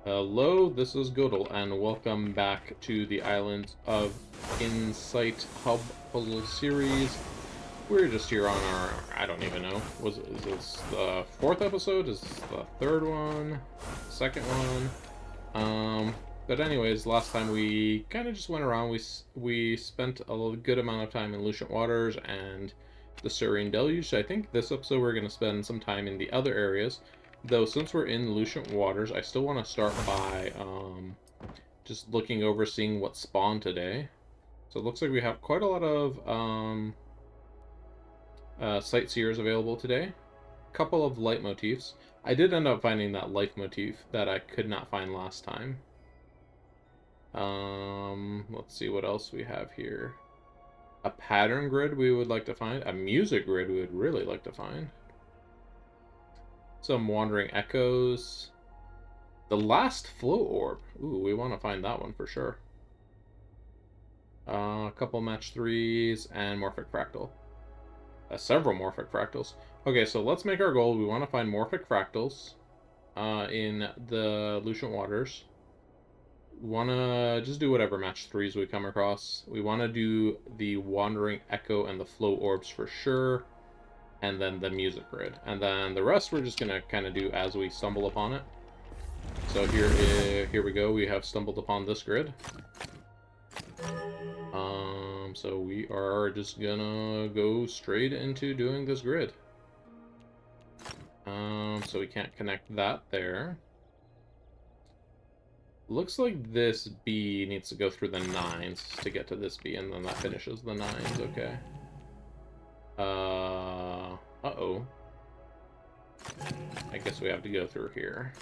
Hello, this is Godel, and welcome back to the Islands of Insight Hub puzzle series. We're just here on our, I don't even know, is this the fourth episode? Is this the third one? Second one? But anyways, last time we kind of just went around. We spent a good amount of time in Lucent Waters and the Serene Deluge. So I think this episode we're going to spend some time in the other areas. Though, since we're in Lucent Waters, I still want to start by just looking over, seeing what spawned today. So it looks like we have quite a lot of sightseers available today. A couple of leitmotifs. I did end up finding that leitmotif that I could not find last time. Let's see what else we have here. A pattern grid we would like to find. A music grid we would really like to find. Some wandering echoes. The last flow orb. Ooh, we want to find that one for sure. A couple match 3s and morphic fractal. Several morphic fractals. Okay, so let's make our goal. We want to find morphic fractals in the Lucent Waters. We want to just do whatever match 3s we come across. We want to do the wandering echo and the flow orbs for sure. And then the music grid. And then the rest we're just going to kind of do as we stumble upon it. So here we go. We have stumbled upon this grid. So we are just gonna go straight into doing this grid. So we can't connect that there. Looks like this B needs to go through the 9s to get to this B, and then that finishes the 9s, okay. Uh-oh. I guess we have to go through here.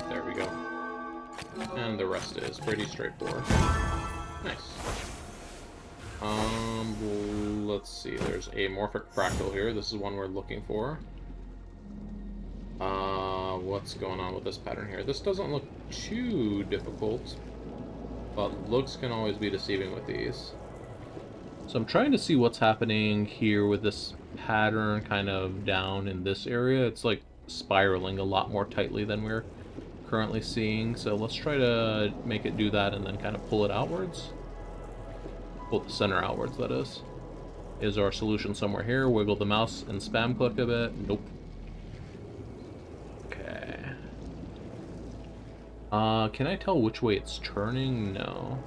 There we go. And the rest is pretty straightforward. Nice. Let's see. There's a morphic fractal here. This is one we're looking for. What's going on with this pattern here? This doesn't look too difficult, but looks can always be deceiving with these. So I'm trying to see what's happening here with this pattern kind of down in this area. It's like spiraling a lot more tightly than we're currently seeing. So let's try to make it do that and then kind of pull it outwards. Pull the center outwards, that is. Is our solution somewhere here? Wiggle the mouse and spam click a bit. Nope. Okay. Can I tell which way it's turning? No.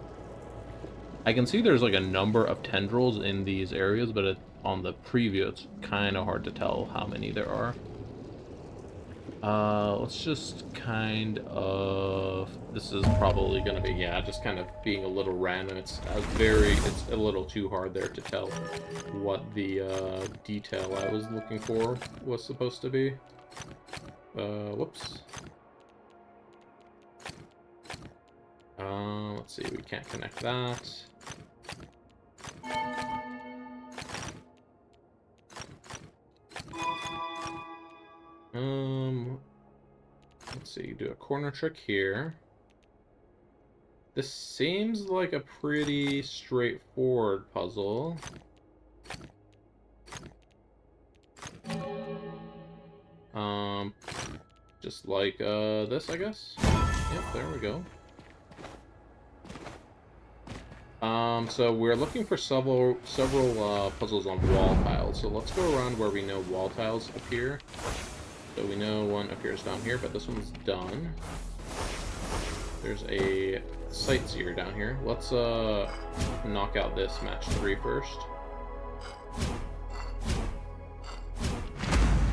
I can see there's like a number of tendrils in these areas, but on the preview it's kind of hard to tell how many there are. Let's just kind of... This is probably going to be, yeah, just kind of being a little random. It's a little too hard there to tell what the detail I was looking for was supposed to be. Whoops. Let's see, we can't connect that. Let's see, do a corner trick here. This seems like a pretty straightforward puzzle. Just like this, I guess. Yep, there we go. So we're looking for several puzzles on wall tiles. So let's go around where we know wall tiles appear. So we know one appears down here, but this one's done. There's a sightseer down here. Let's knock out this match 3 first.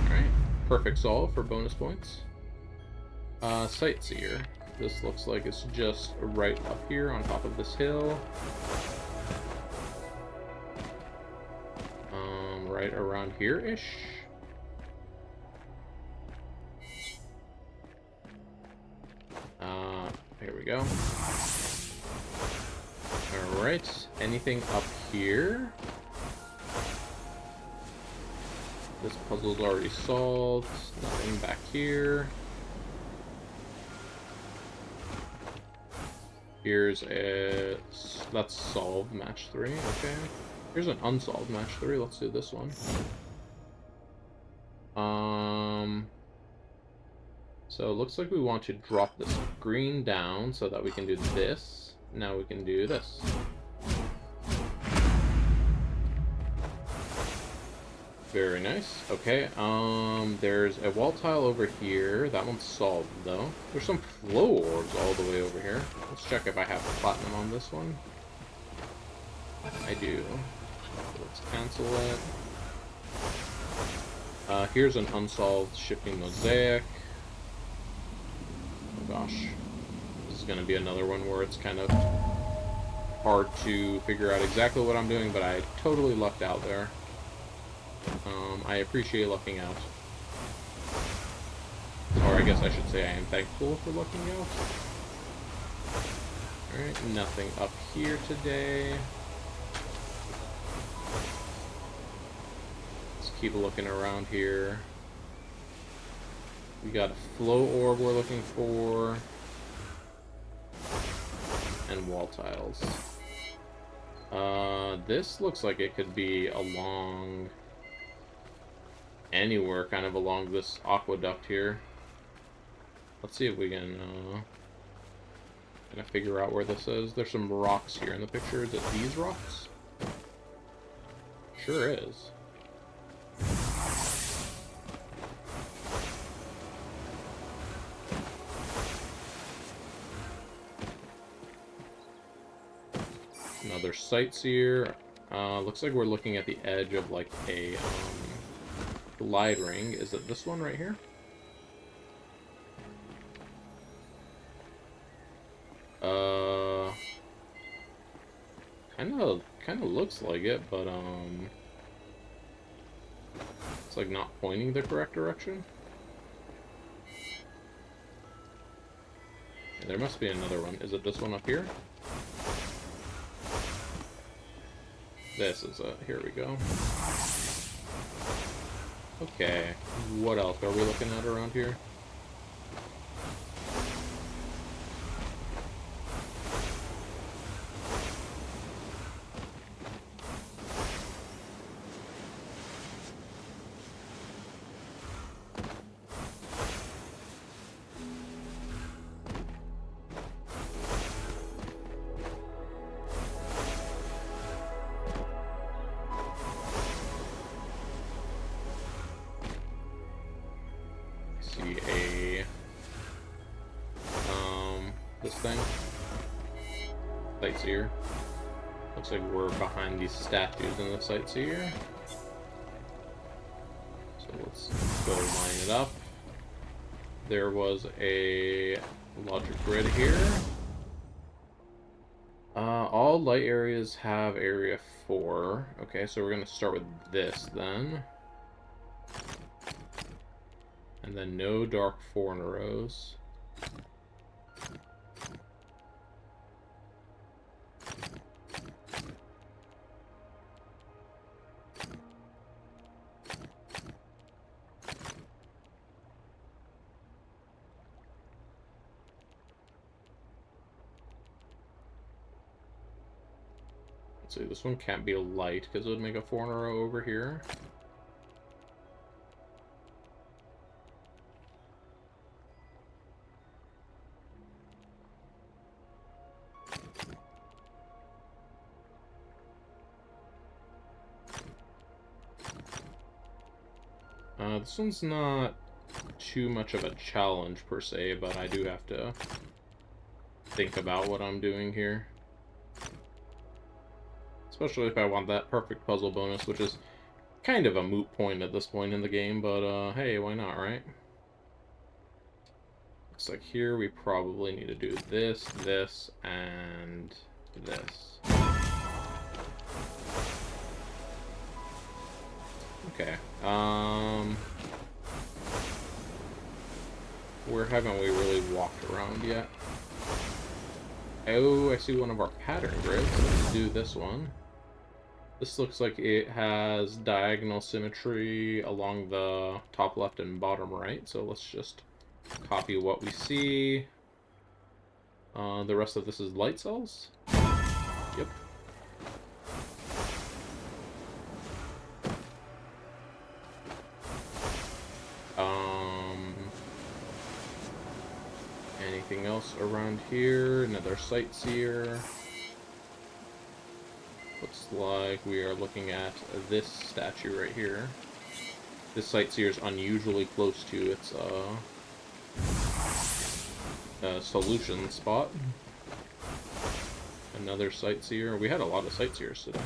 Alright, perfect solve for bonus points. Sightseer. This looks like it's just right up here on top of this hill. Right around here-ish. Here we go. Alright, anything up here? This puzzle's already solved. Nothing back here. Here's a... That's solved, match 3, okay. Here's an unsolved match 3, let's do this one. So it looks like we want to drop this green down so that we can do this. Now we can do this. Very nice. Okay, there's a wall tile over here. That one's solved, though. There's some flow orbs all the way over here. Let's check if I have platinum on this one. I do. Let's cancel it. Here's an unsolved shifting mosaic. Oh gosh. This is going to be another one where it's kind of hard to figure out exactly what I'm doing, but I totally lucked out there. I appreciate lucking out. Or I guess I should say I am thankful for lucking out. Alright, nothing up here today. Let's keep looking around here. We got a flow orb we're looking for. And wall tiles. This looks like it could be along anywhere kind of along this aqueduct here. Let's see if we can kind of figure out where this is. There's some rocks here in the picture. Is it these rocks? Sure is. Another sightseer. Looks like we're looking at the edge of like a glide ring. Is it this one right here? Kind of looks like it, but it's like not pointing the correct direction. There must be another one. Is it this one up here? This is it. Here we go. Okay, what else are we looking at around here? This thing. Sightseer. Looks like we're behind these statues in the sightseer. So let's go line it up. There was a logic grid here. All light areas have area 4. Okay, so we're gonna start with this then. And then no dark 4 in rows. So this one can't be light because it would make a 4 in a row over here. This one's not too much of a challenge per se, but I do have to think about what I'm doing here. Especially if I want that perfect puzzle bonus, which is kind of a moot point at this point in the game, but hey, why not, right? Looks like here we probably need to do this, this, and this. Okay, where haven't we really walked around yet? Oh, I see one of our pattern grids. Let's do this one. This looks like it has diagonal symmetry along the top left and bottom right, so let's just copy what we see. The rest of this is light cells? Yep. anything else around here. Another sightseer. Looks like we are looking at this statue right here. This sightseer is unusually close to its solution spot. Another sightseer. We had a lot of sightseers today.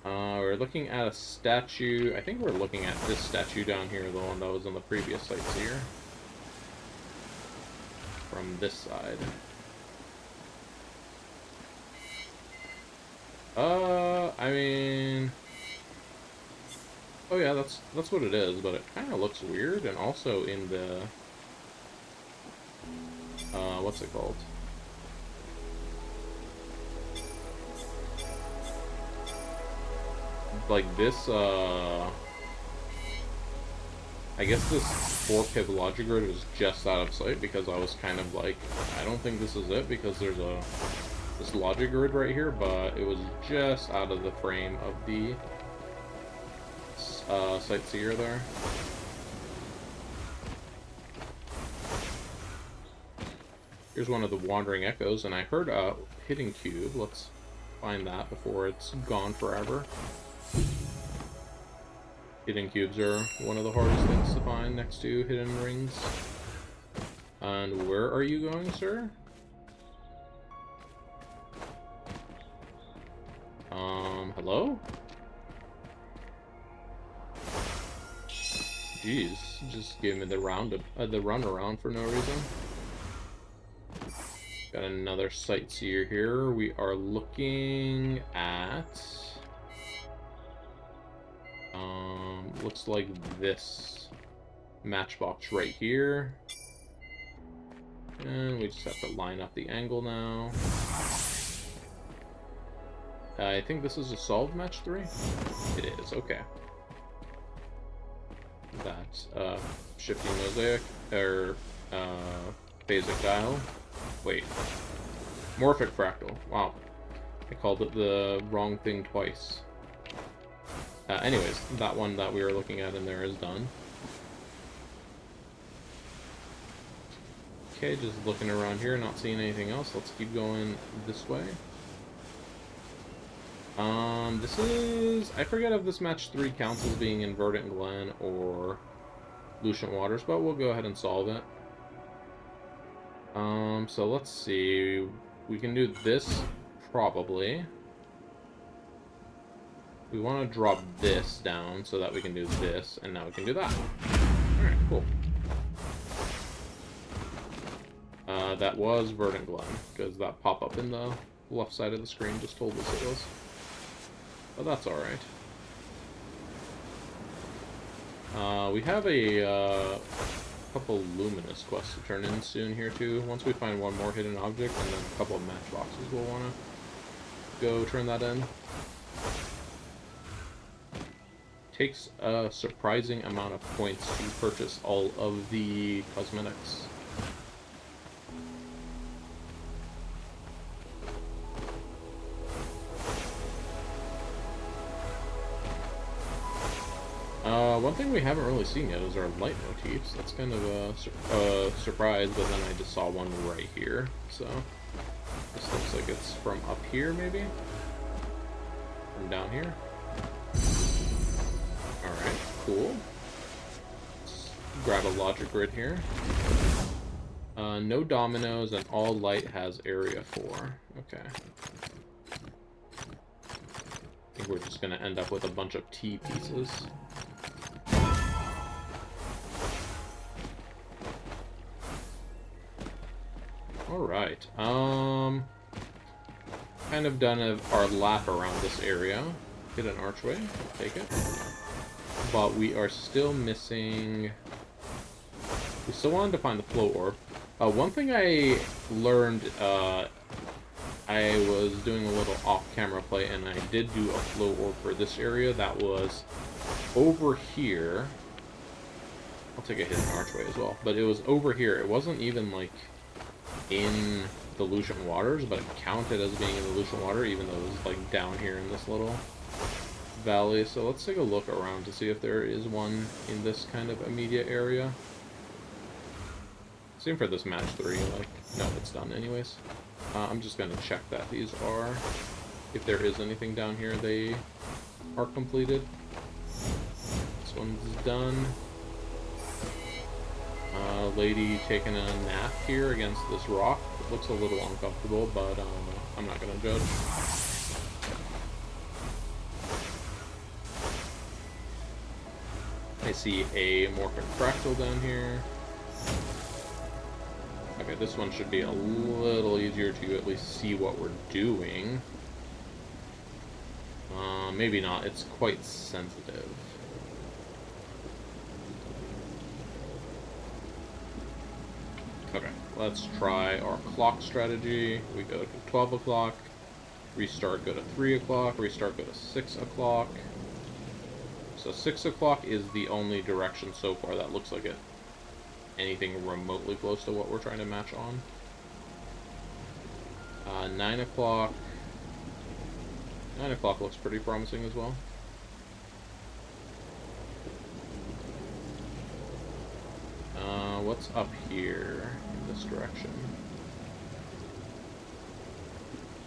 We're looking at a statue. I think we're looking at this statue down here, the one that was in the previous sightseer. From this side. I mean... Oh yeah, that's what it is, but it kind of looks weird, and also in the... what's it called? Like this, I guess this 4-pip logic grid was just out of sight because I was kind of like, I don't think this is it because there's this logic grid right here, but it was just out of the frame of the sightseer there. Here's one of the wandering echoes, and I heard a hidden cube. Let's find that before it's gone forever. Hidden cubes are one of the hardest things to find next to hidden rings. And where are you going, sir? Hello? Jeez, just give me the run around for no reason. Got another sightseer here. We are looking at... looks like this matchbox right here. And we just have to line up the angle now. I think this is a solved match 3? It is, okay. That, shifting mosaic, or, phasic dial. Wait. Morphic fractal. Wow. I called it the wrong thing twice. Anyways, that one that we were looking at in there is done. Okay, just looking around here, not seeing anything else. Let's keep going this way. This is... I forget if this match 3 counts as being in Verdant Glen or Lucent Waters, but we'll go ahead and solve it. So let's see. We can do this, probably. We want to drop this down so that we can do this, and now we can do that. Alright, cool. That was Verdant Glen, because that pop-up in the left side of the screen just told us it was. But that's alright. We have a couple luminous quests to turn in soon here, too. Once we find one more hidden object, and then a couple of matchboxes, we'll want to go turn that in. Takes a surprising amount of points to purchase all of the cosmetics. One thing we haven't really seen yet is our light motifs. That's kind of a surprise, but then I just saw one right here. So, this looks like it's from up here, maybe? From down here? Alright, cool. Let's grab a logic grid here. No dominoes, and all light has area 4. Okay. I think we're just going to end up with a bunch of T pieces. Alright, kind of done our lap around this area. Hit an archway, I'll take it. But we are still missing... We still wanted to find the flow orb. One thing I learned, I was doing a little off-camera play, and I did do a flow orb for this area that was over here. I'll take a hidden archway as well. But it was over here. It wasn't even, like, in the Lucent Waters, but it counted as being in the Lucent Water, even though it was, like, down here in this little valley. So let's take a look around to see if there is one in this kind of immediate area. Same for this match 3, like, no, it's done anyways. I'm just gonna check that these are, if there is anything down here, they are completed. This one's done. Lady taking a nap here against this rock. It looks a little uncomfortable, but I'm not gonna judge. I see a morphin fractal down here. Okay, this one should be a little easier to at least see what we're doing. Maybe not. It's quite sensitive. Okay, let's try our clock strategy. We go to 12 o'clock, restart, go to 3 o'clock, restart, go to 6 o'clock. So 6 o'clock is the only direction so far that looks like it. Anything remotely close to what we're trying to match on. 9 o'clock. 9 o'clock looks pretty promising as well. What's up here in this direction?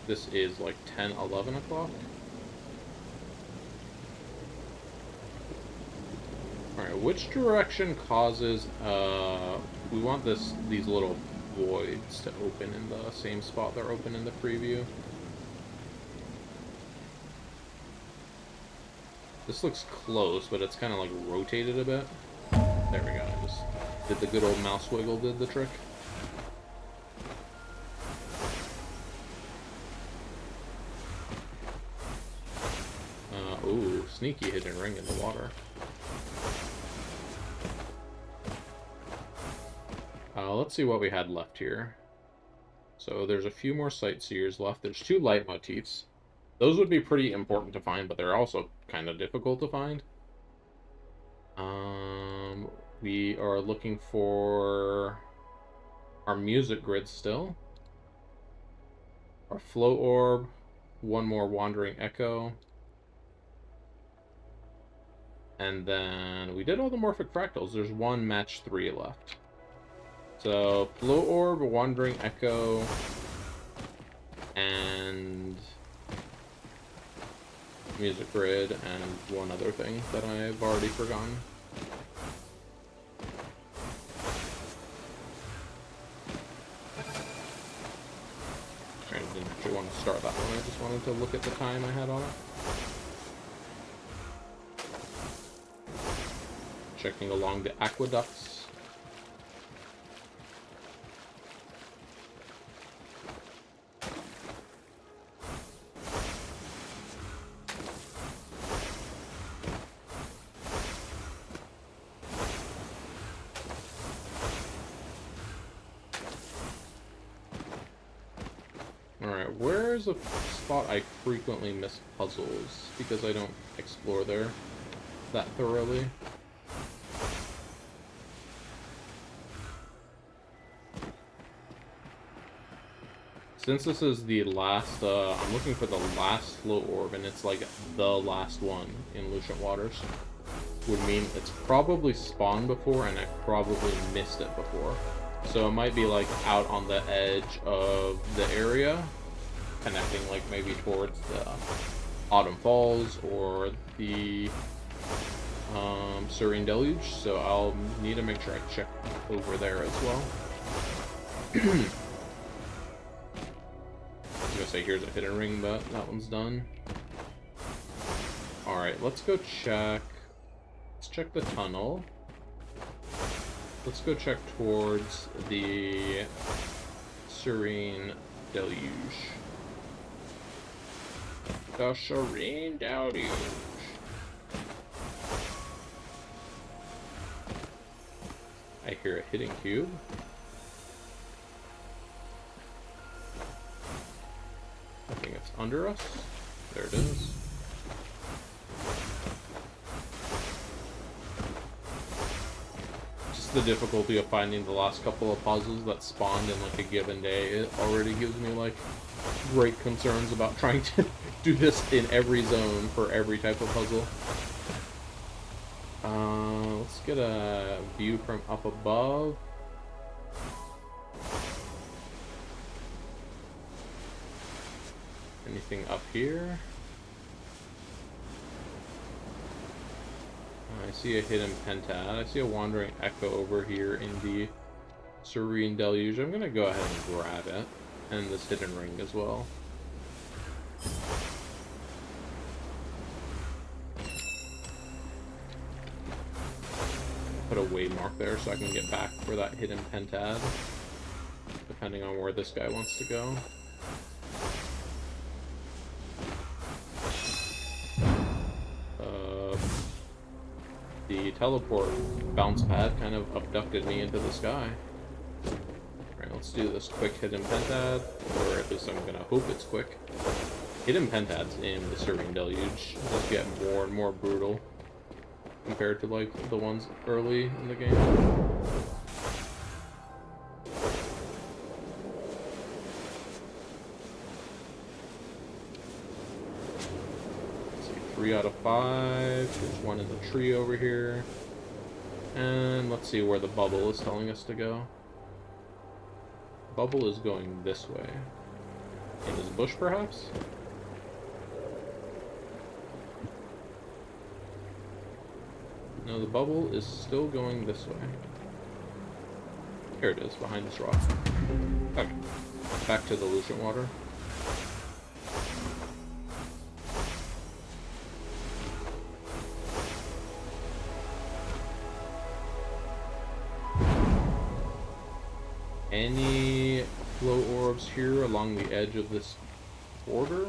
This is like 10, 11 o'clock. Alright, which direction causes, we want these little voids to open in the same spot they're open in the preview. This looks close, but it's kind of like rotated a bit. There we go, I just did the good old mouse wiggle, did the trick. Ooh, sneaky hidden ring in the water. Let's see what we had left here. So there's a few more sightseers left. There's 2 leitmotifs. Those would be pretty important to find, but they're also kind of difficult to find. We are looking for our music grid still. Our flow orb. 1 more wandering echo. And then we did all the morphic fractals. There's 1 match 3 left. So, flow orb, wandering echo, and music grid, and 1 other thing that I've already forgotten. I didn't actually want to start that one, I just wanted to look at the time I had on it. Checking along the aqueducts. Alright, where's a spot I frequently miss puzzles because I don't explore there that thoroughly? Since this is the last, I'm looking for the last flow orb, and it's like the last one in Lucent Waters. Would mean it's probably spawned before, and I probably missed it before. So it might be like out on the edge of the area, connecting like maybe towards the Autumn Falls or the Serene Deluge. So I'll need to make sure I check over there as well. I was gonna say here's a hidden ring, but that one's done. Alright, let's go check. Let's check the tunnel. Let's go check towards the Serene Deluge. The Serene Deluge. I hear a hitting cube. I think it's under us. There it is. The difficulty of finding the last couple of puzzles that spawned in like a given day, it already gives me like great concerns about trying to do this in every zone for every type of puzzle. Let's get a view from up above. Anything up here? I see a hidden pentad. I see a wandering echo over here in the serene deluge. I'm gonna go ahead and grab it. And this hidden ring as well. Put a waymark there so I can get back for that hidden pentad, depending on where this guy wants to go. The teleport bounce pad kind of abducted me into the sky. Alright, let's do this quick hidden pentad, or at least I'm gonna hope it's quick. Hidden pentads in the Serene Deluge just get more and more brutal compared to like the ones early in the game. Let's see, 3 out of 5. There's one in the tree over here. And let's see where the bubble is telling us to go. Bubble is going this way. In this bush, perhaps? No, the bubble is still going this way. Here it is, behind this rock. Okay. Back to the Lucent Water. Any flow orbs here along the edge of this border?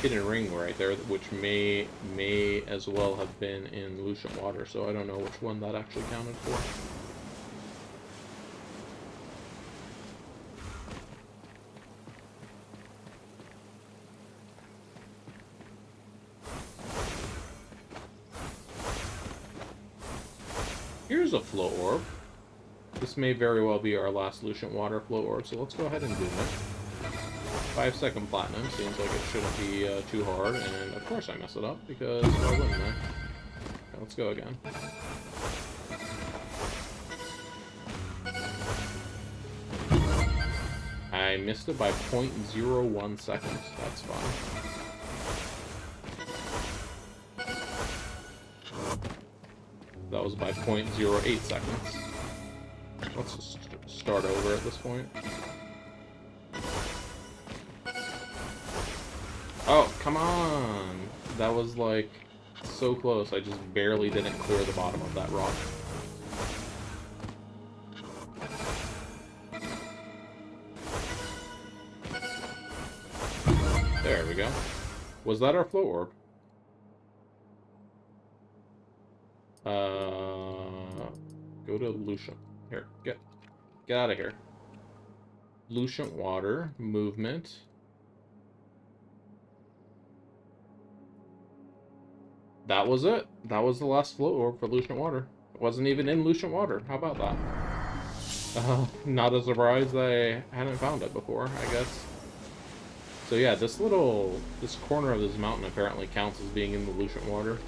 Hidden ring right there, which may as well have been in Lucent Water, so I don't know which one that actually counted for. Here's a flow orb. This may very well be our last Lucent Water flow orb, so let's go ahead and do it. 5-second platinum seems like it shouldn't be too hard, and of course I mess it up because why wouldn't I? Okay, let's go again. I missed it by 0.01 seconds. That's fine. That was by 0.08 seconds. Let's just start over at this point. Oh, come on! That was, like, so close. I just barely didn't clear the bottom of that rock. There we go. Was that our flow orb? Go to Lucent. Here, get out of here. Lucent Water, movement. That was it. That was the last flow orb for Lucent Water. It wasn't even in Lucent Water. How about that? Not a surprise I hadn't found it before, I guess. So yeah, this corner of this mountain apparently counts as being in the Lucent Water.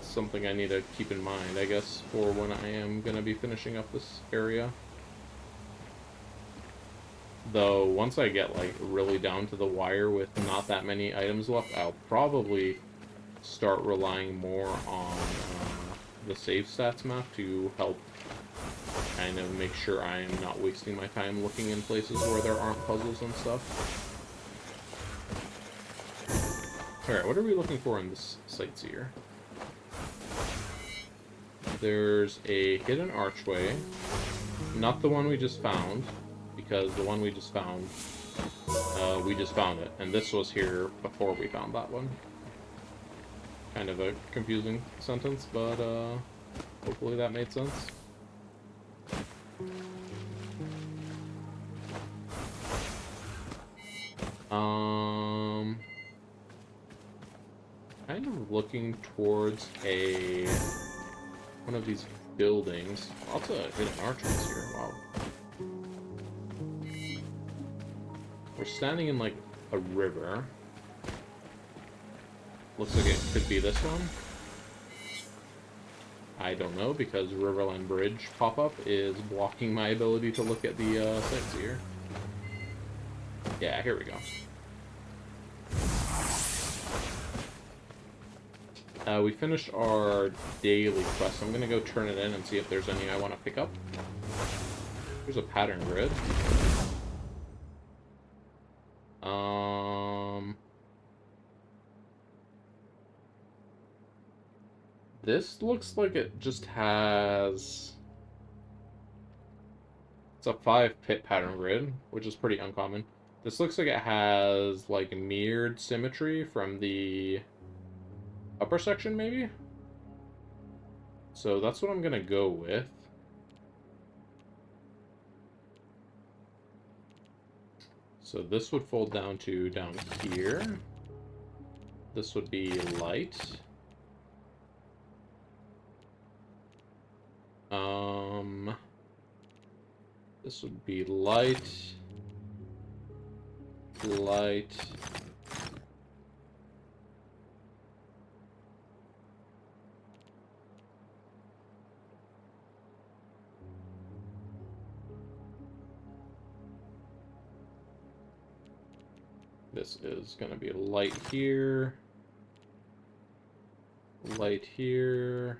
Something I need to keep in mind, I guess, for when I am going to be finishing up this area. Though, once I get, like, really down to the wire with not that many items left, I'll probably start relying more on the save stats map to help kind of make sure I am not wasting my time looking in places where there aren't puzzles and stuff. Alright, what are we looking for in this sightseer? There's a hidden archway. Not the one we just found, because the one we just found it. And this was here before we found that one. Kind of a confusing sentence, but hopefully that made sense. Kind of looking towards one of these buildings. Lots of hidden archways here. Wow. We're standing in like a river. Looks like it could be this one. I don't know, because Riverland Bridge pop-up is blocking my ability to look at the sightseer. Yeah, here we go. We finished our daily quest. I'm gonna go turn it in and see if there's any I want to pick up. There's a pattern grid. This looks like it just has... It's a 5-pit pattern grid, which is pretty uncommon. This looks like it has, like, mirrored symmetry from the upper section, maybe? So that's what I'm gonna go with. So this would fold down to down here. This would be light. This would be light. Light. This is going to be light here. Light here.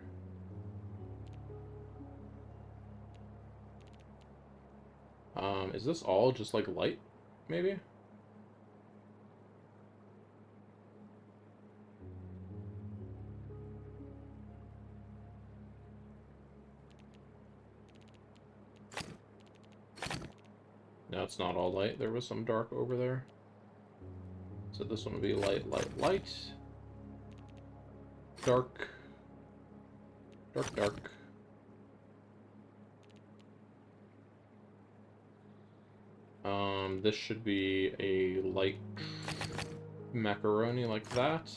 Is this all just like light, maybe? No, it's not all light. There was some dark over there. So this one will be light, light, light. Dark. Dark, dark. This should be a light macaroni like that.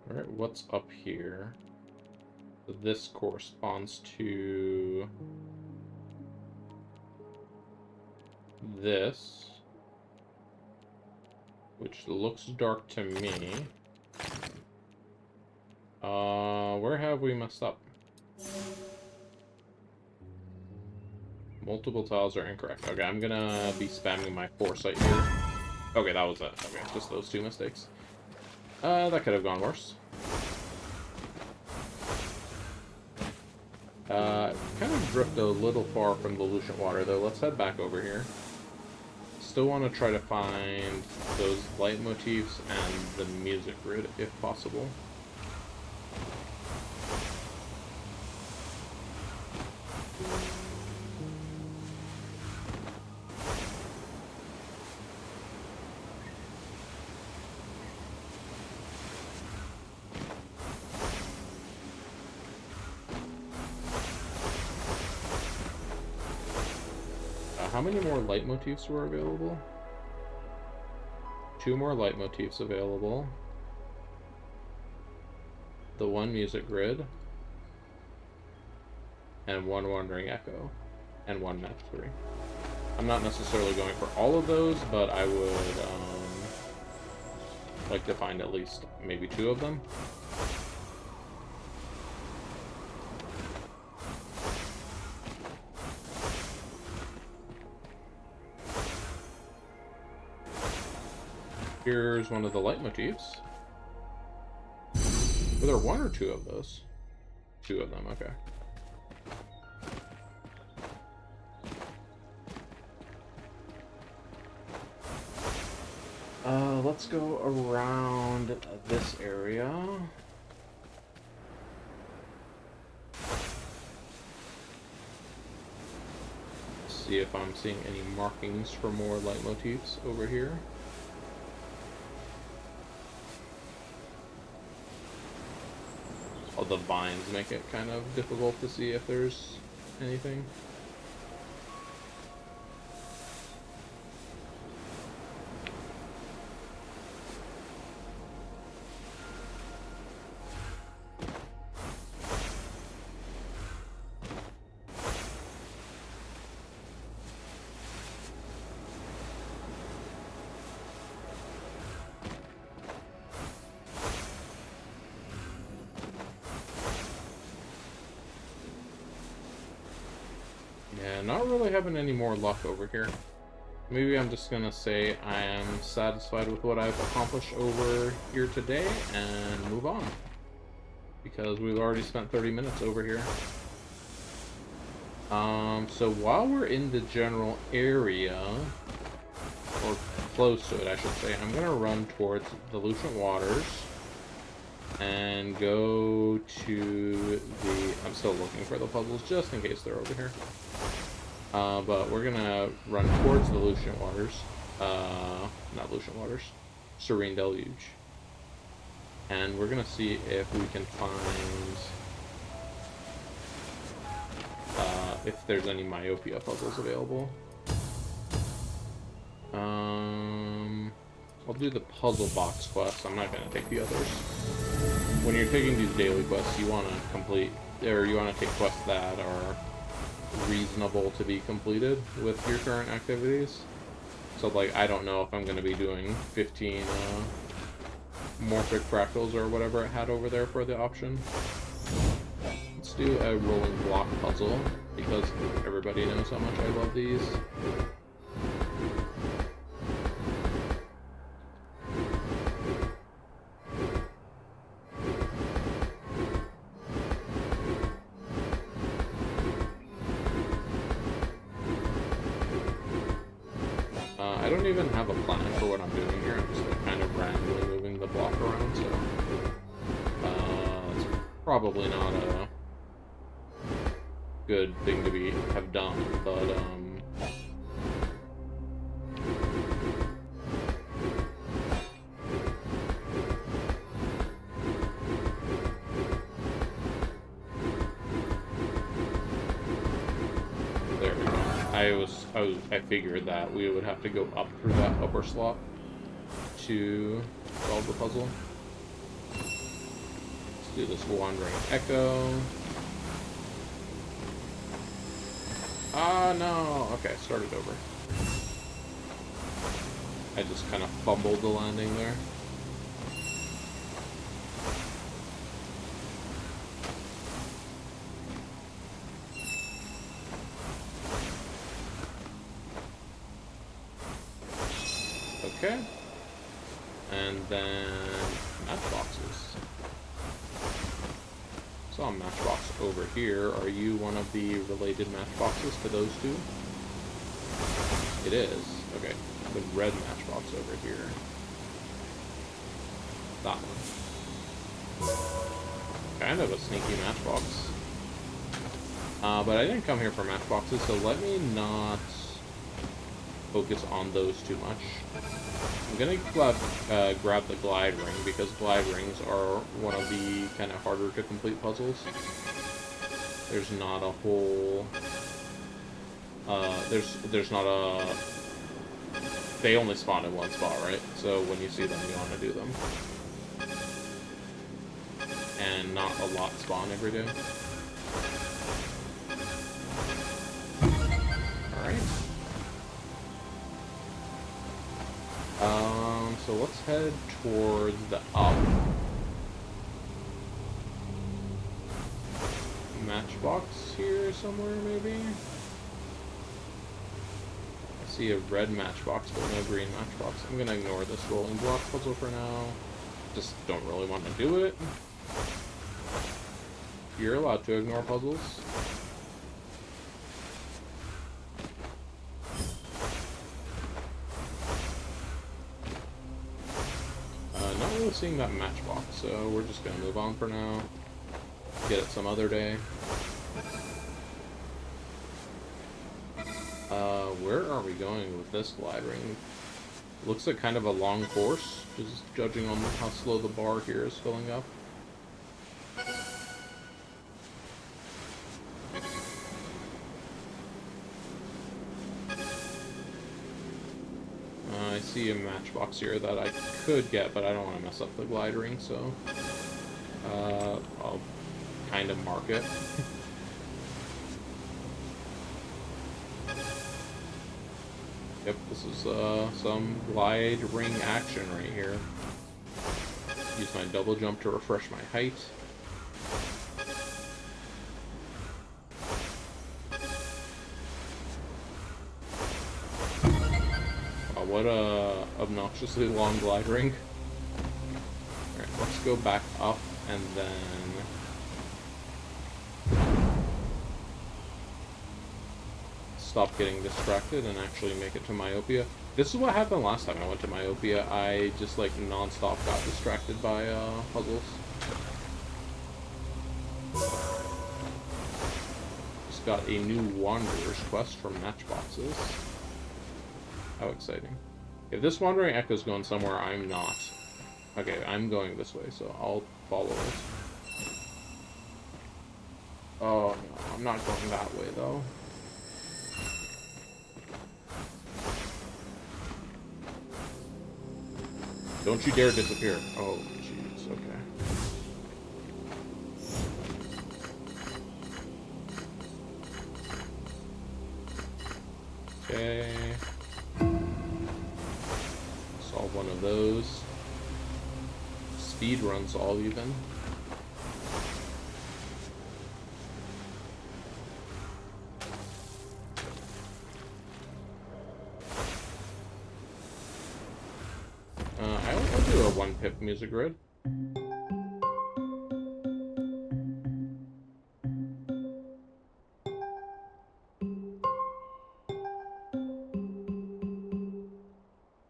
Alright, what's up here? So this corresponds to this, which looks dark to me. Where have we messed up? Multiple tiles are incorrect. Okay, I'm gonna be spamming my foresight here. Okay, that was it. Okay, just those two mistakes. That could have gone worse. Kind of drift a little far from the Lucent Water, though. Let's head back over here. Still want to try to find those leitmotifs and the music grid, if possible. How many more leitmotifs were available? 2 more leitmotifs available. The 1 music grid. And 1 wandering echo. And 1 match 3. I'm not necessarily going for all of those, but I would like to find at least maybe 2 of them. Here's one of the leitmotifs. Were there 1 or 2 of those? 2 of them, okay. Let's go around this area. See if I'm seeing any markings for more leitmotifs over here. All the vines make it kind of difficult to see if there's anything. Yeah, not really having any more luck over here. Maybe I'm just gonna say I am satisfied with what I've accomplished over here today and move on. Because we've already spent 30 minutes over here. So while we're in the general area, or close to it, I should say, I'm gonna run towards the Lucent Waters and go to the... I'm still looking for the puzzles just in case they're over here. But we're gonna run towards the Lucent Waters. Not Lucent Waters. Serene Deluge. And we're gonna see if we can find... if there's any myopia puzzles available. I'll do the puzzle box quest. I'm not gonna take the others. When you're taking these daily quests, you want to complete, or you want to take quests that are reasonable to be completed with your current activities. So, like, I don't know if I'm going to be doing 15 morphic fractals or whatever it had over there for the option. Let's do a rolling block puzzle, because everybody knows how much I love these. I don't even have a plan for what I'm doing here. I'm just like kind of randomly moving the block around, so it's probably not a good thing to have done, but there we go. I figured that we would have to go up through that upper slot to solve the puzzle. Let's do this Wandering Echo. Ah, no! Okay, start it over. I just kind of fumbled the landing there. Okay. And then matchboxes. Saw a matchbox over here. Are you one of the related matchboxes to those two? It is. Okay. The red matchbox over here. That one. Kind of a sneaky matchbox. But I didn't come here for matchboxes, so let me not focus on those too much. I'm gonna grab the glide ring, because glide rings are one of the kind of harder to complete puzzles. There's not a whole... there's not a... They only spawn in one spot, right? So when you see them, you want to do them. And not a lot spawn every day. Alright. So let's head towards the up. Matchbox here somewhere, maybe? I see a red matchbox, but no green matchbox. I'm gonna ignore this rolling block puzzle for now. Just don't really want to do it. You're allowed to ignore puzzles. Not really seeing that matchbox, so we're just gonna move on for now. Get it some other day. Where are we going with this glide ring? Looks like kind of a long course, just judging on how slow the bar here is filling up. I see a matchbox here that I could get, but I don't want to mess up the glide ring, so I'll kind of mark it. Yep, this is some glide ring action right here. Use my double jump to refresh my height. what a obnoxiously long glide ring. Alright, let's go back up and then... stop getting distracted and actually make it to Myopia. This is what happened last time I went to Myopia. I just, like, non-stop got distracted by, puzzles. Just got a new Wanderer's quest from Matchboxes. How exciting. If this Wandering Echo's going somewhere, I'm not. Okay, I'm going this way, so I'll follow it. Oh, no, I'm not going that way, though. Don't you dare disappear. Oh, jeez, okay. Okay. Solve one of those. Speed run solve, even. I'll do a 1-pip music grid.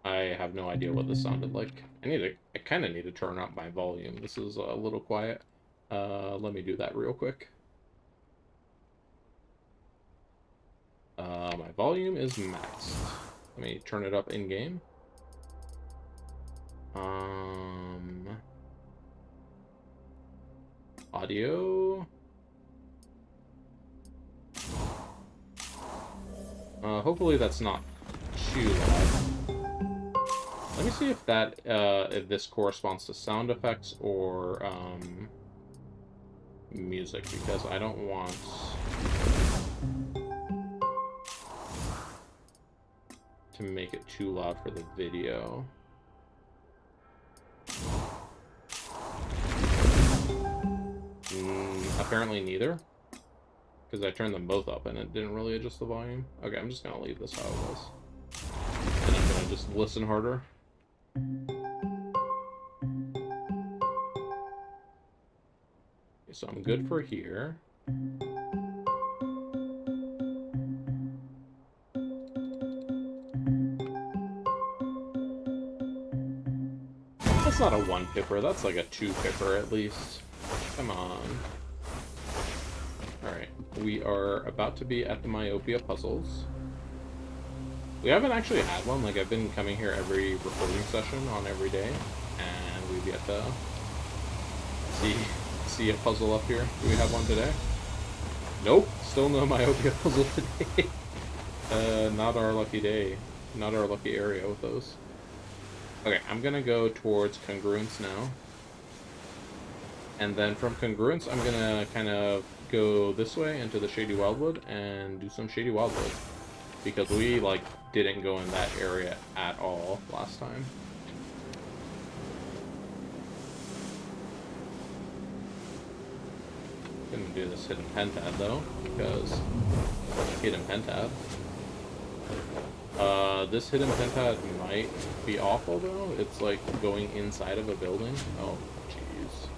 I have no idea what this sounded like. I kind of need to turn up my volume. This is a little quiet. Let me do that real quick. My volume is maxed. Let me turn it up in game. Audio. Hopefully that's not too loud. Let me see if that, if this corresponds to sound effects or, music, because I don't want to make it too loud for the video. Apparently neither, because I turned them both up and it didn't really adjust the volume. Okay, I'm just gonna leave this how it was. And I'm gonna just listen harder. Okay, so I'm good for here. That's not a 1-pipper, that's like a 2-pipper at least. Come on. Alright, we are about to be at the Myopia puzzles. We haven't actually had one, like I've been coming here every recording session on every day, and we've yet to see a puzzle up here. Do we have one today? Nope, still no Myopia puzzle today. Not our lucky day. Not our lucky area with those. Okay, I'm gonna go towards Congruence now. And then from Congruence, I'm gonna kind of go this way into the Shady Wildwood and do some Shady Wildwood. Because we, like, didn't go in that area at all last time. Gonna do this hidden pentad though, because hidden pentad. This hidden pentad might be awful though. It's like going inside of a building. Oh, jeez.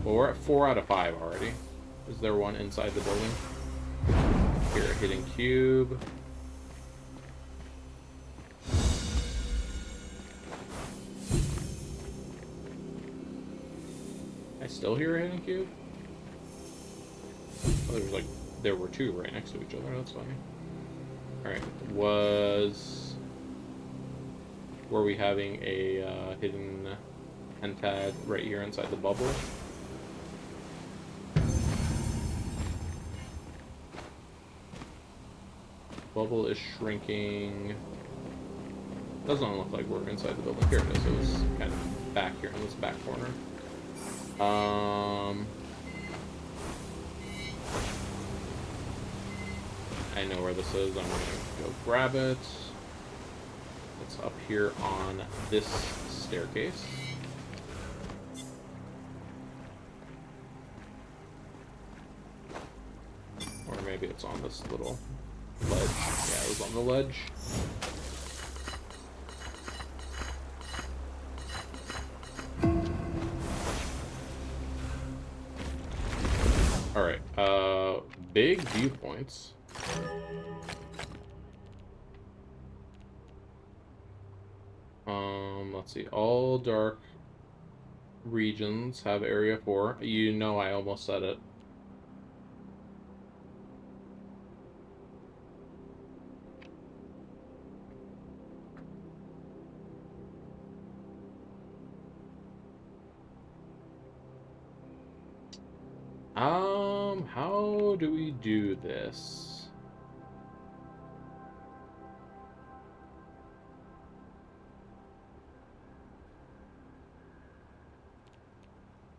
Well, we're at 4 out of 5 already. Is there one inside the building? Here, a hidden cube. I still hear a hidden cube? Oh, there were 2 right next to each other. That's funny. Alright, were we having a hidden pentad right here inside the bubble? Bubble is shrinking. Doesn't look like we're inside the building. Here it is. It was kind of back here in this back corner. I know where this is. I'm gonna go grab it. It's up here on this staircase. Or maybe it's on this little ledge. Yeah, it was on the ledge. Alright, big viewpoints. Let's see. All dark regions have area 4. You know I almost said it. How do we do this?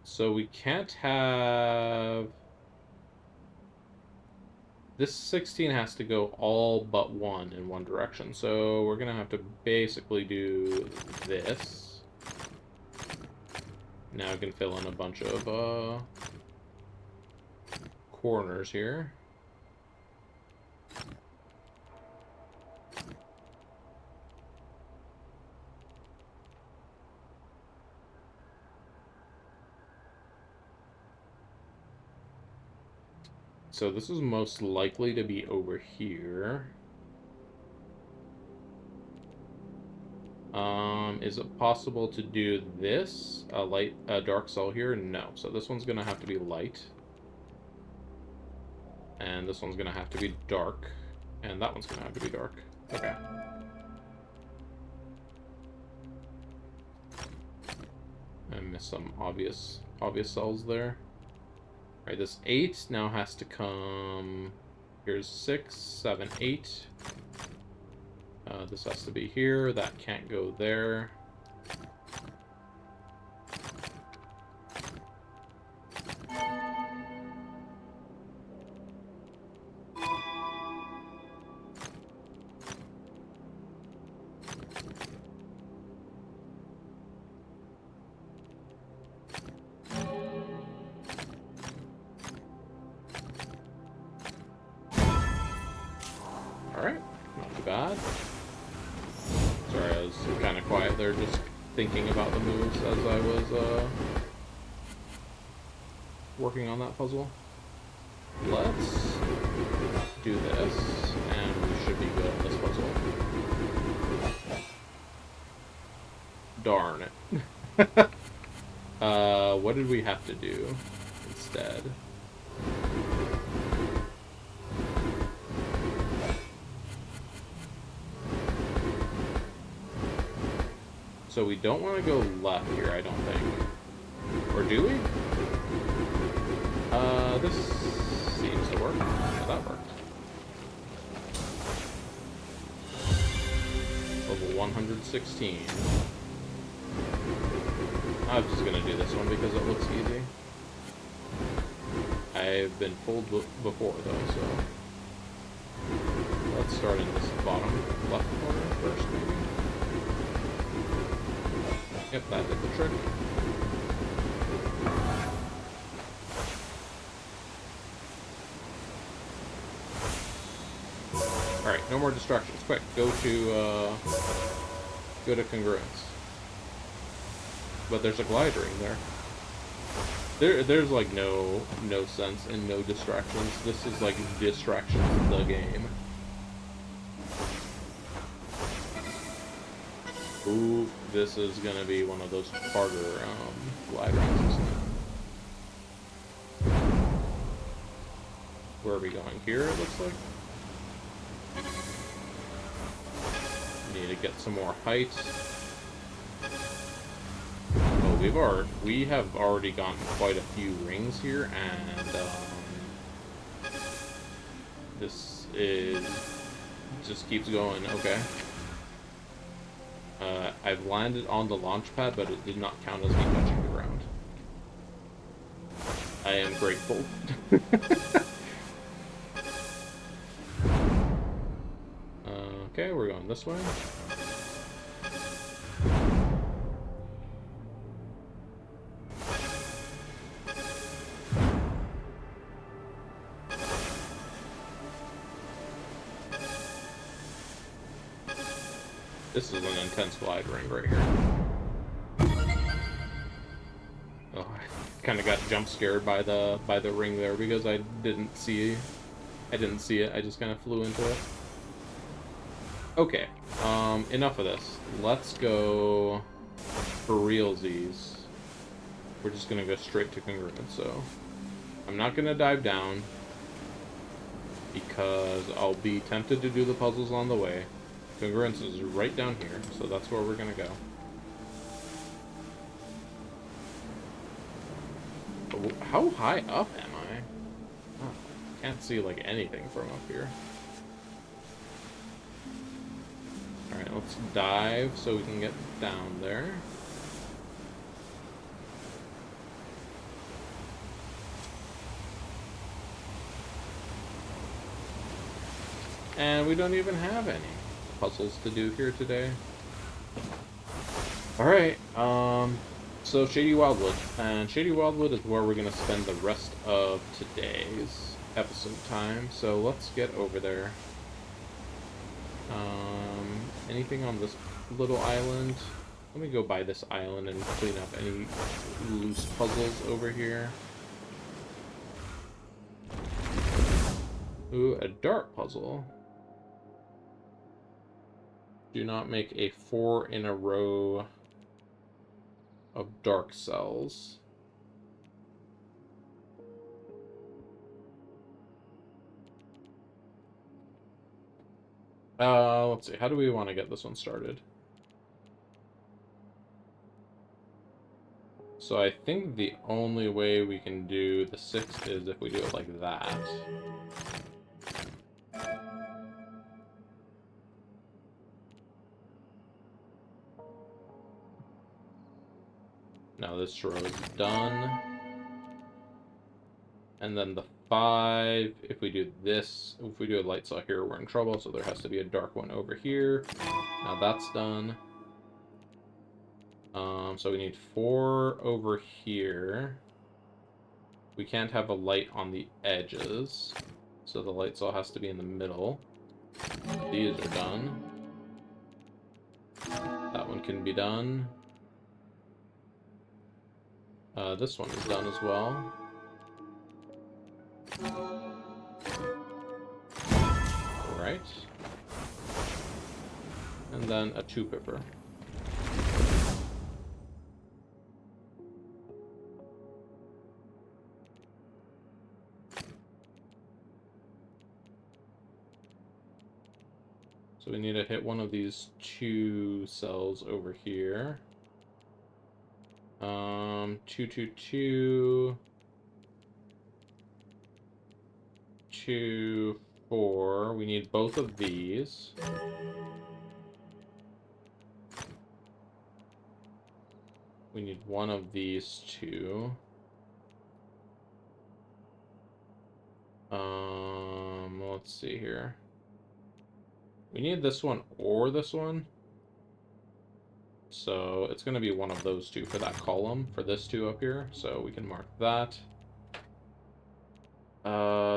So we can't have... This 16 has to go all but one in one direction. So we're gonna have to basically do this. Now I can fill in a bunch of corners here. So this is most likely to be over here. Is it possible to do this? A dark cell here? No. So this one's gonna have to be light. And this one's gonna have to be dark. And that one's gonna have to be dark. Okay. I missed some obvious cells there. Alright, this 8 now has to come... Here's 6, 7, 8. This has to be here. That can't go there. Alright, not too bad. Sorry, I was kind of quiet there, just thinking about the moves as I was working on that puzzle. Let's do this, and we should be good on this puzzle. Darn it. What did we have to do instead? So we don't want to go left here, I don't think. Or do we? This seems to work. Yeah, that worked. Level 116. I'm just gonna do this one because it looks easy. I've been fooled before though, so... Let's start in this bottom left corner first, maybe. Yep, that did the trick. Alright, no more distractions. Quick, go to congruence. But there's a glide ring there. There's like no sense and no distractions. This is like distractions the game. Ooh, this is gonna be one of those harder glide rings. Where are we going? Here, it looks like. Need to get some more height. Oh, we have already gotten quite a few rings here, and this is just keeps going. Okay. I've landed on the launch pad, but it did not count as me touching the ground. I am grateful. Okay, we're going this way. This is an intense glide ring right here. Oh, I kind of got jump scared by the ring there because I didn't see it. I just kind of flew into it. Okay, enough of this. Let's go for realsies. We're just gonna go straight to congruence, so I'm not gonna dive down because I'll be tempted to do the puzzles on the way. Congruence is right down here, so that's where we're gonna go. How high up am I? Oh, can't see like anything from up here. Alright, let's dive so we can get down there. And we don't even have any puzzles to do here today. Alright, so Shady Wildwood. And Shady Wildwood is where we're going to spend the rest of today's episode time. So let's get over there. Anything on this little island? Let me go by this island and clean up any loose puzzles over here. Ooh, a dark puzzle. Do not make a 4 in a row of dark cells. Let's see. How do we want to get this one started? So I think the only way we can do the 6 is if we do it like that. Now this row is done. And then the 5, if we do this, if we do a light cell here, we're in trouble, so there has to be a dark one over here. Now that's done. So we need 4 over here. We can't have a light on the edges, so the light cell has to be in the middle. These are done. That one can be done. This one is done as well. Right. And then a 2-pipper. So we need to hit one of these 2 cells over here. 2, 2, 2, 2, 4. We need both of these. We need one of these 2. Let's see here. We need this one or this one. So it's going to be one of those 2 for that column, for this 2 up here. So we can mark that.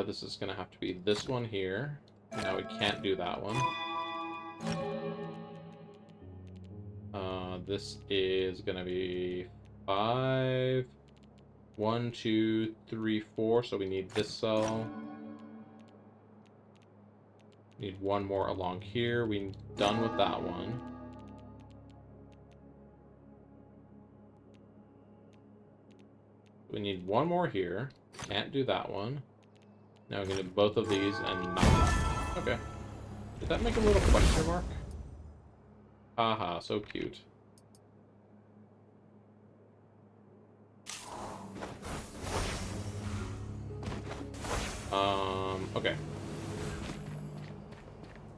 This is going to have to be this one here. Now we can't do that one. This is going to be 5. 1, 2, 3, 4. So we need this cell. Need one more along here. We're done with that one. We need one more here. Can't do that one. Now we're going to do both of these and not that. Okay. Did that make a little question mark? Haha, so cute. Okay.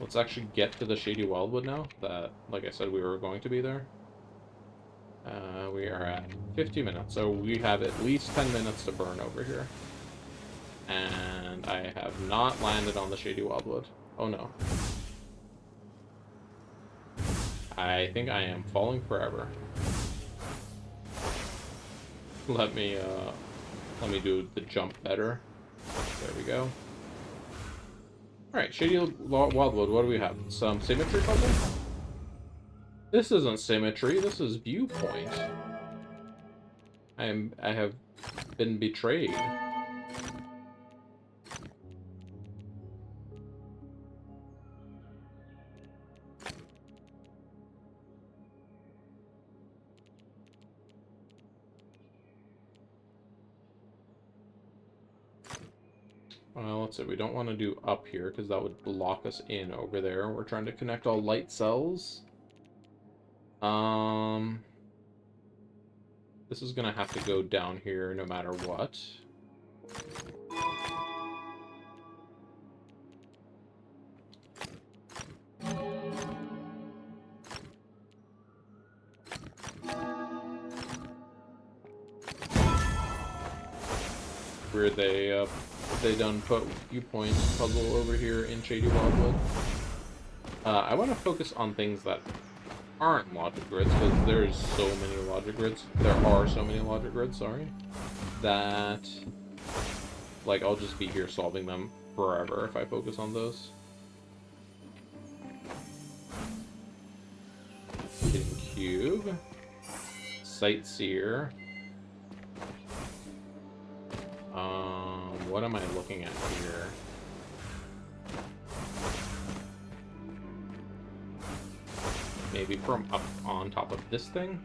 Let's actually get to the Shady Wildwood now. That, like I said, we were going to be there. We are at 50 minutes, so we have at least 10 minutes to burn over here. And I have not landed on the Shady Wildwood. Oh no. I think I am falling forever. Let me do the jump better. There we go. Alright, Shady Wildwood, what do we have? Some symmetry puzzle? This isn't symmetry, this is viewpoint. I have been betrayed. Well, let's see, we don't want to do up here because that would block us in over there. We're trying to connect all light cells. This is gonna have to go down here no matter what. Where they done put viewpoint puzzle over here in Shady Wildwood. I want to focus on things that aren't logic grids, because there's so many logic grids. There are so many logic grids, sorry. That, like, I'll just be here solving them forever if I focus on those. Hidden cube. Sightseer. What am I looking at here? Maybe from up on top of this thing?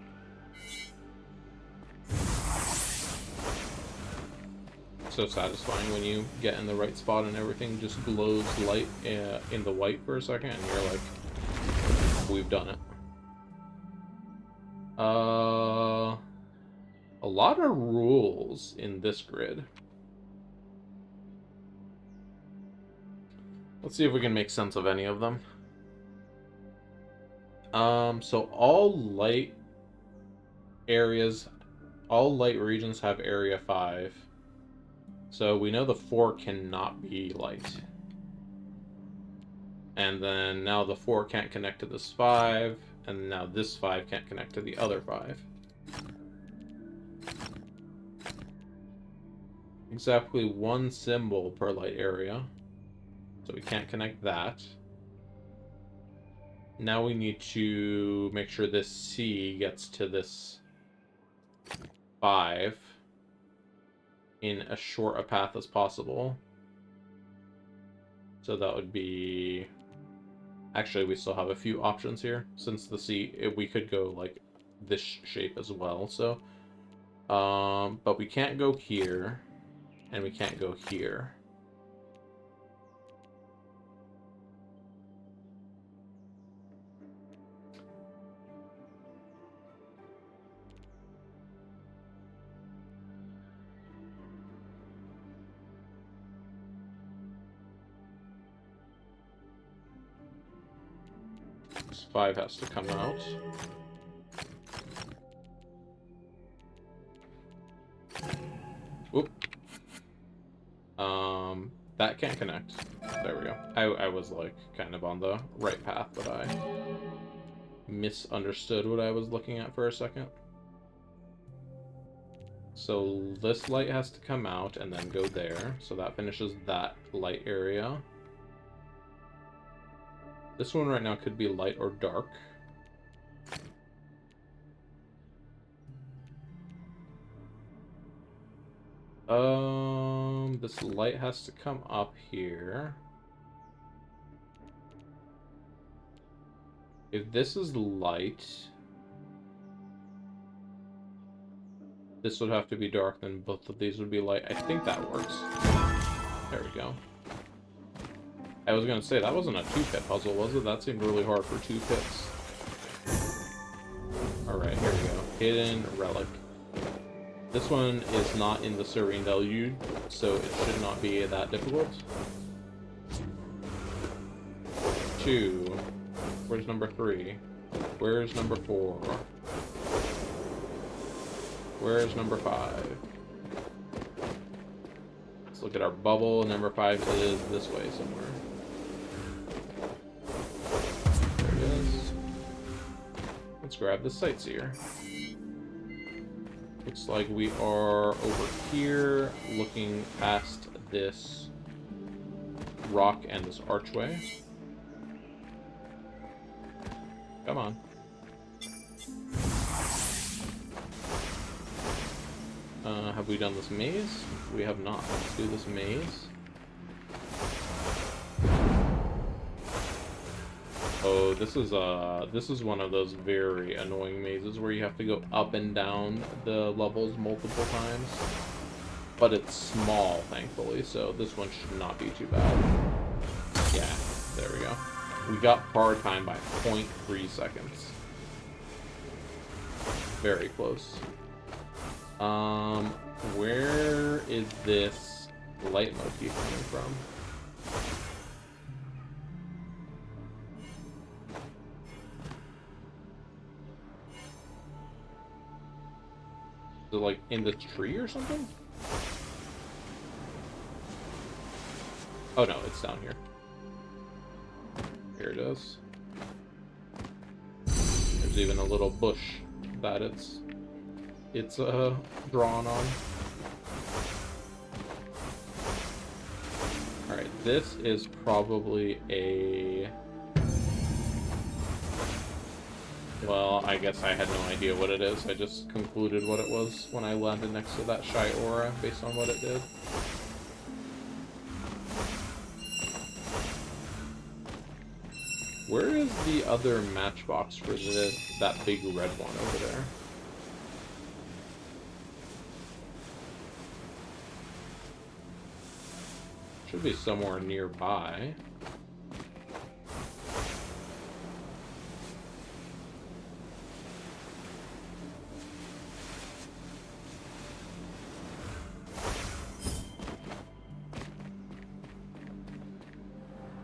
So satisfying when you get in the right spot and everything just glows light in the white for a second and you're like, we've done it. A lot of rules in this grid. Let's see if we can make sense of any of them. So all light areas, all light regions have area 5. So we know the 4 cannot be light. And then now the 4 can't connect to this 5, and now this 5 can't connect to the other 5. Exactly one symbol per light area. So we can't connect that. Now we need to make sure this C gets to this 5 in as short a path as possible. So that would be... Actually, we still have a few options here. Since the C, we could go like this shape as well. So, but we can't go here, and we can't go here. This 5 has to come out. Whoop. That can't connect. There we go. I was like kind of on the right path, but I misunderstood what I was looking at for a second. So this light has to come out and then go there. So that finishes that light area. This one right now could be light or dark. This light has to come up here. If this is light, this would have to be dark, then both of these would be light. I think that works. There we go. I was gonna say, that wasn't a 2-pit puzzle, was it? That seemed really hard for 2 pits. Alright, here we go. Hidden relic. This one is not in the Serene Deluge, so it should not be that difficult. 2. Where's number 3? Where's number 4? Where's number 5? Let's look at our bubble. Number 5 is this way somewhere. There it is. Let's grab the sightseer. Looks like we are over here, looking past this rock and this archway. Come on. Have we done this maze? We have not. Let's do this maze. Oh, this is one of those very annoying mazes where you have to go up and down the levels multiple times. But it's small, thankfully, so this one should not be too bad. Yeah, there we go. We got par time by 0.3 seconds. Very close. Where is this light motif coming from? Is it like in the tree or something? Oh no, it's down here. Here it is. There's even a little bush that it's drawn on. Alright, this is probably a... Well, I guess I had no idea what it is. I just concluded what it was when I landed next to that shy aura based on what it did. Where is the other matchbox for that big red one over there? Should be somewhere nearby.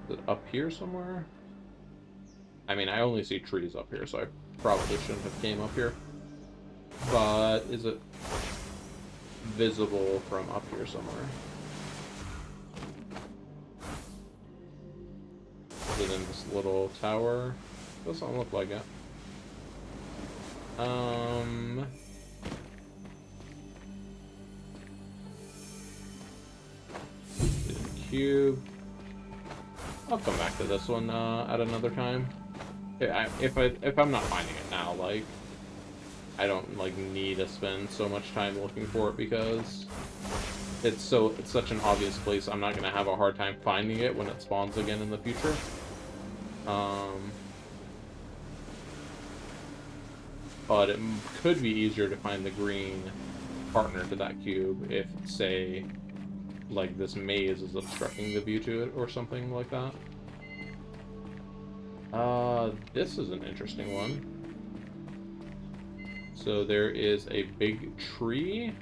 Is it up here somewhere? I mean, I only see trees up here, so I probably shouldn't have came up here. But is it visible from up here somewhere? Is it in this little tower? Doesn't look like it. Cube. I'll come back to this one at another time. If I'm not finding it now, like, I don't like need to spend so much time looking for it because it's such an obvious place. I'm not gonna have a hard time finding it when it spawns again in the future. But it could be easier to find the green partner to that cube if, say, like this maze is obstructing the view to it or something like that. This is an interesting one. So there is a big tree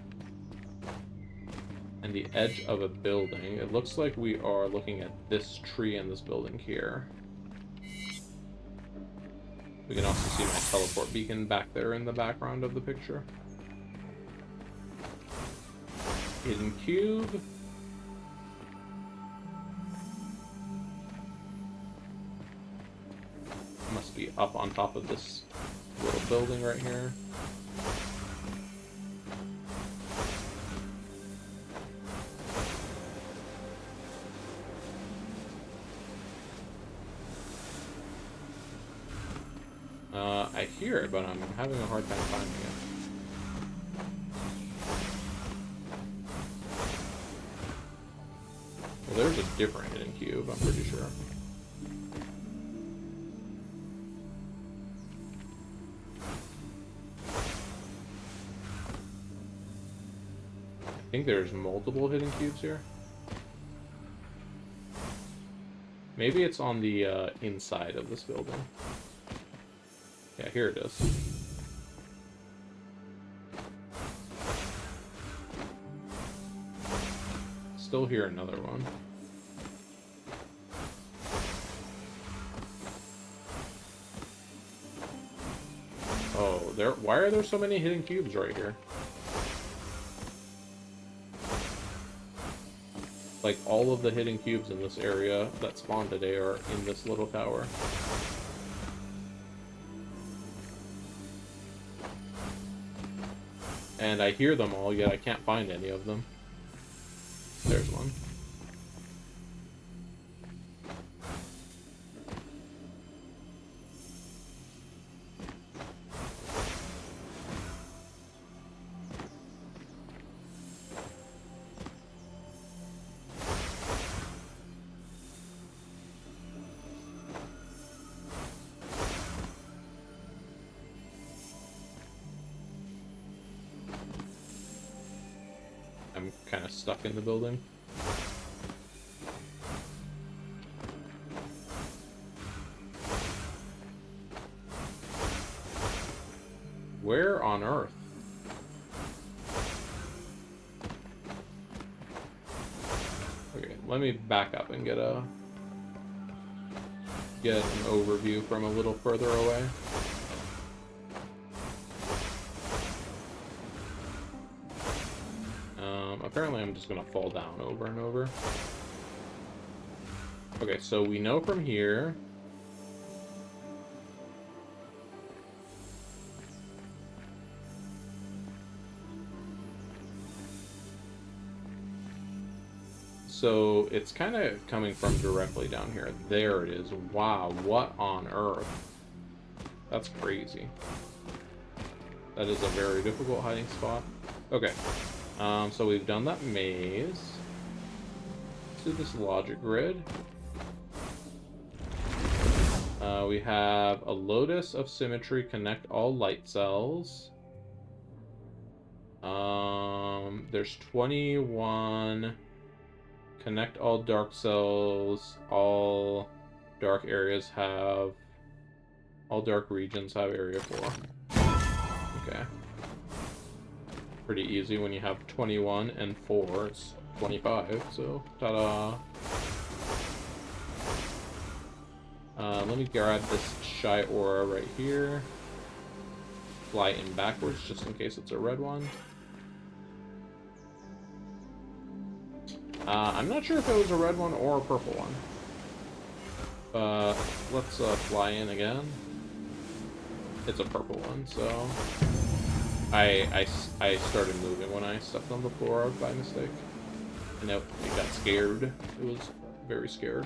and the edge of a building. It looks like we are looking at this tree and this building here. We can also see my teleport beacon back there in the background of the picture. Hidden cube. Must be up on top of this little building right here. I hear it, but I'm having a hard time finding it. Well, there's a different hidden cube, I'm pretty sure. I think there's multiple hidden cubes here. Maybe it's on the inside of this building. Yeah, here it is. Still hear another one. Oh, why are there so many hidden cubes right here? Like, all of the hidden cubes in this area that spawned today are in this little tower. And I hear them all, yet I can't find any of them. There's one. kind of stuck in the building. Where on earth? Okay, let me back up and get an overview from a little further away. Apparently I'm just gonna fall down over and over. Okay, so we know from here. So it's kind of coming from directly down here. There it is. Wow, what on earth? That's crazy. That is a very difficult hiding spot. Okay. So we've done that maze. Let's do this logic grid. We have a lotus of symmetry, connect all light cells. There's 21. Connect all dark cells. All dark areas have... All dark regions have area 4. Okay. Pretty easy when you have 21 and 4. It's 25, so ta-da. Let me grab this shy aura right here. Fly in backwards just in case it's a red one. I'm not sure if it was a red one or a purple one. Let's fly in again. It's a purple one, so... I started moving when I stepped on the floor by mistake. And it got scared. It was very scared.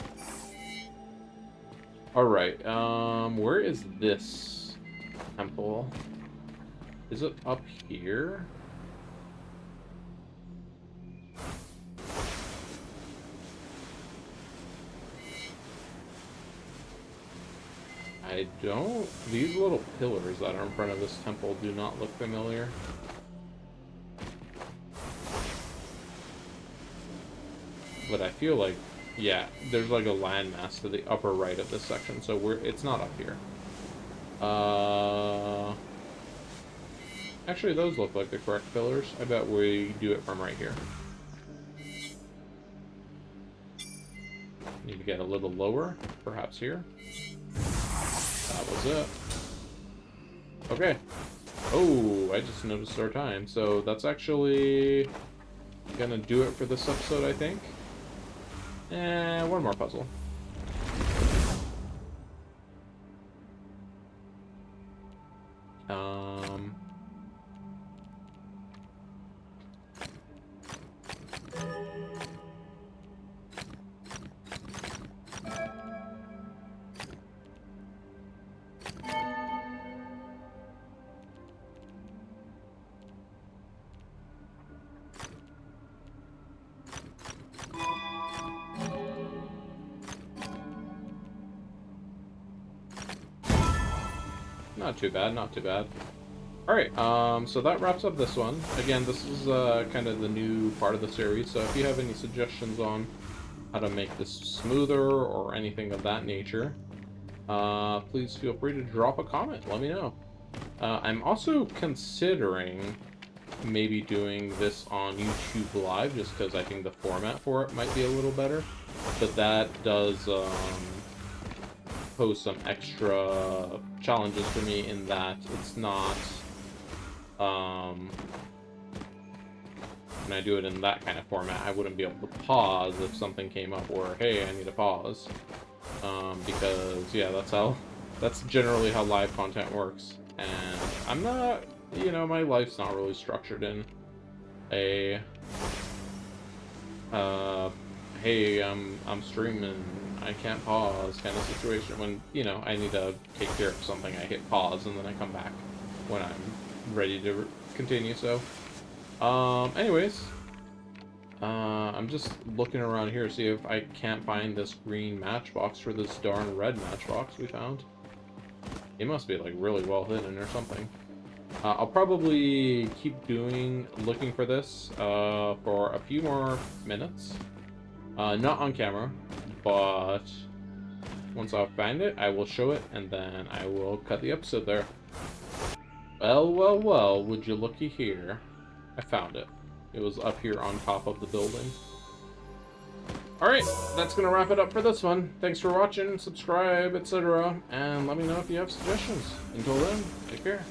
Alright, where is this temple? Is it up here? I don't... These little pillars that are in front of this temple do not look familiar. But I feel like, yeah, there's like a landmass to the upper right of this section, so it's not up here. Actually, those look like the correct pillars. I bet we do it from right here. Need to get a little lower, perhaps here. That was it. Okay. Oh, I just noticed our time. So that's actually gonna do it for this episode, I think. And one more puzzle. Not too bad, not too bad. Alright, so that wraps up this one. Again, this is kind of the new part of the series, so if you have any suggestions on how to make this smoother or anything of that nature, please feel free to drop a comment, let me know. I'm also considering maybe doing this on YouTube Live, just because I think the format for it might be a little better, but that does... pose some extra challenges for me in that it's not when I do it in that kind of format, I wouldn't be able to pause if something came up where, hey, I need to pause, because yeah, that's generally how live content works, and I'm not, you know, my life's not really structured in a hey, I'm streaming, I can't pause kind of situation. When, you know, I need to take care of something, I hit pause and then I come back when I'm ready to continue. So anyways, I'm just looking around here to see if I can't find this green matchbox for this darn red matchbox we found. It must be like really well hidden or something. I'll probably keep looking for this for a few more minutes. Not on camera, but once I find it, I will show it, and then I will cut the episode there. Well, well, well, would you looky here. I found it. It was up here on top of the building. Alright, that's gonna wrap it up for this one. Thanks for watching, subscribe, etc. And let me know if you have suggestions. Until then, take care.